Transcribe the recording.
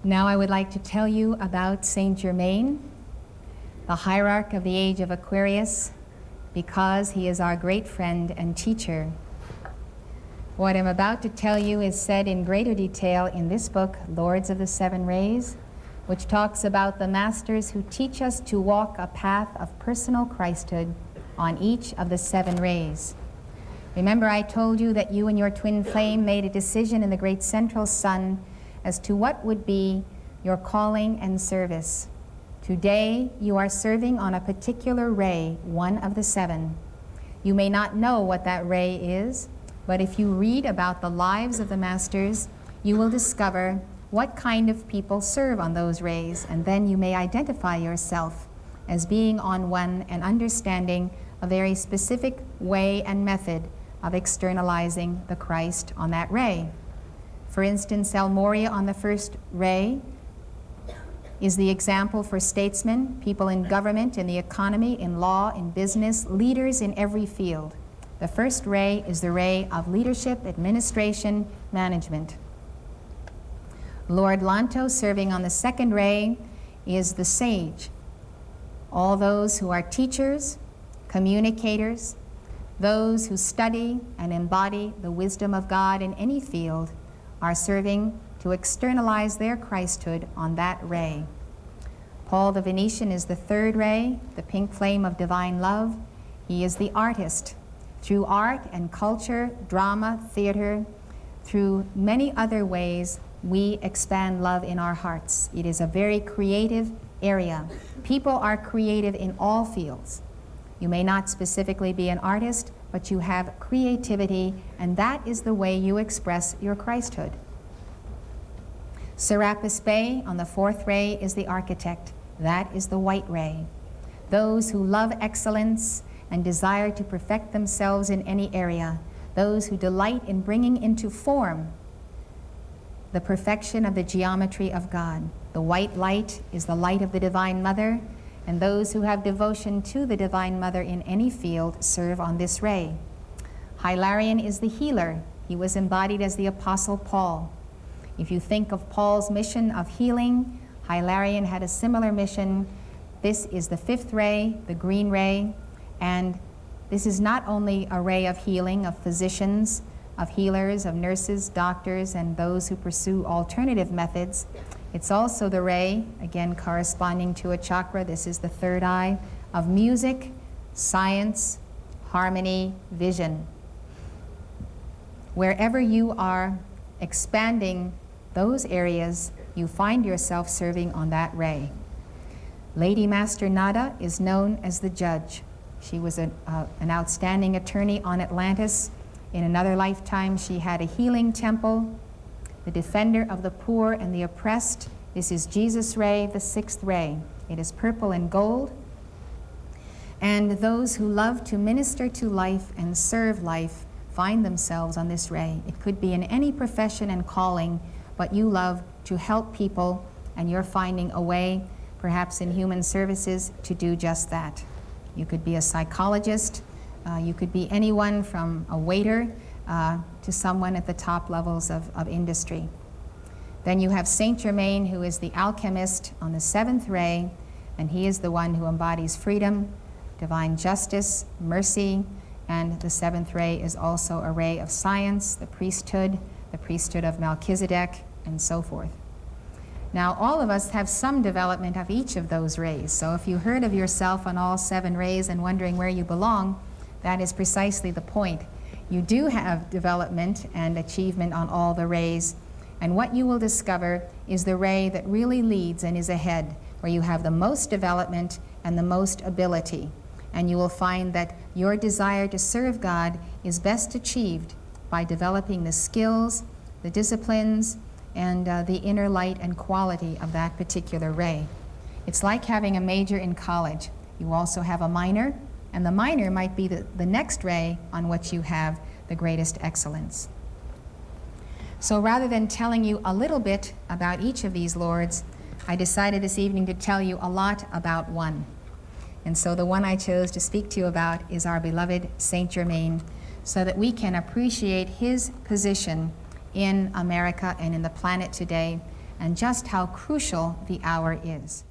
Now I would like to tell you about Saint Germain, the hierarch of the Age of Aquarius, because he is our great friend and teacher. What I'm about to tell you is said in greater detail in this book, Lords of the Seven Rays, which talks about the masters who teach us to walk a path of personal Christhood on each of the seven rays. Remember, I told you that you and your twin flame made a decision in the great central sun as to what would be your calling and service. Today, you are serving on a particular ray, one of the seven. You may not know what that ray is, but if you read about the lives of the masters, you will discover what kind of people serve on those rays, and then you may identify yourself as being on one and understanding a very specific way and method of externalizing the Christ on that ray. For instance, El Moria on the first ray is the example for statesmen, people in government, in the economy, in law, in business, leaders in every field. The first ray is the ray of leadership, administration, management. Lord Lanto, serving on the second ray, is the sage. All those who are teachers, communicators, those who study and embody the wisdom of God in any field are serving to externalize their Christhood on that ray. Paul the Venetian is the third ray, the pink flame of divine love. He is the artist. Through art and culture, drama, theater, through many other ways, we expand love in our hearts. It is a very creative area. People are creative in all fields. You may not specifically be an artist, but you have creativity, and that is the way you express your Christhood. Serapis Bey on the fourth ray is the architect. That is the white ray. Those who love excellence and desire to perfect themselves in any area, those who delight in bringing into form the perfection of the geometry of God. The white light is the light of the Divine Mother, and those who have devotion to the Divine Mother in any field serve on this ray. Hilarion is the healer. He was embodied as the Apostle Paul. If you think of Paul's mission of healing, Hilarion had a similar mission. This is the fifth ray, the green ray, and this is not only a ray of healing, of physicians, of healers, of nurses, doctors, and those who pursue alternative methods. It's also the ray, again corresponding to a chakra, this is the third eye, of music, science, harmony, vision. Wherever you are expanding those areas, you find yourself serving on that ray. Lady Master Nada is known as the judge. She was an outstanding attorney on Atlantis. In another lifetime, she had a healing temple, the defender of the poor and the oppressed. This is Jesus' ray, the sixth ray. It is purple and gold. And those who love to minister to life and serve life find themselves on this ray. It could be in any profession and calling, but you love to help people, and you're finding a way, perhaps in human services, to do just that. You could be a psychologist, you could be anyone from a waiter to someone at the top levels of industry. Then you have Saint Germain, who is the alchemist on the seventh ray, and he is the one who embodies freedom, divine justice, mercy, and the seventh ray is also a ray of science, the priesthood of Melchizedek, and so forth. Now, all of us have some development of each of those rays, so if you heard of yourself on all seven rays and wondering where you belong, that is precisely the point. You do have development and achievement on all the rays, and what you will discover is the ray that really leads and is ahead, where you have the most development and the most ability. And you will find that your desire to serve God is best achieved by developing the skills, the disciplines, and the inner light and quality of that particular ray. It's like having a major in college. You also have a minor, and the minor might be the next ray on which you have the greatest excellence. So rather than telling you a little bit about each of these lords, I decided this evening to tell you a lot about one. And so the one I chose to speak to you about is our beloved Saint Germain, so that we can appreciate his position in America and in the planet today, and just how crucial the hour is.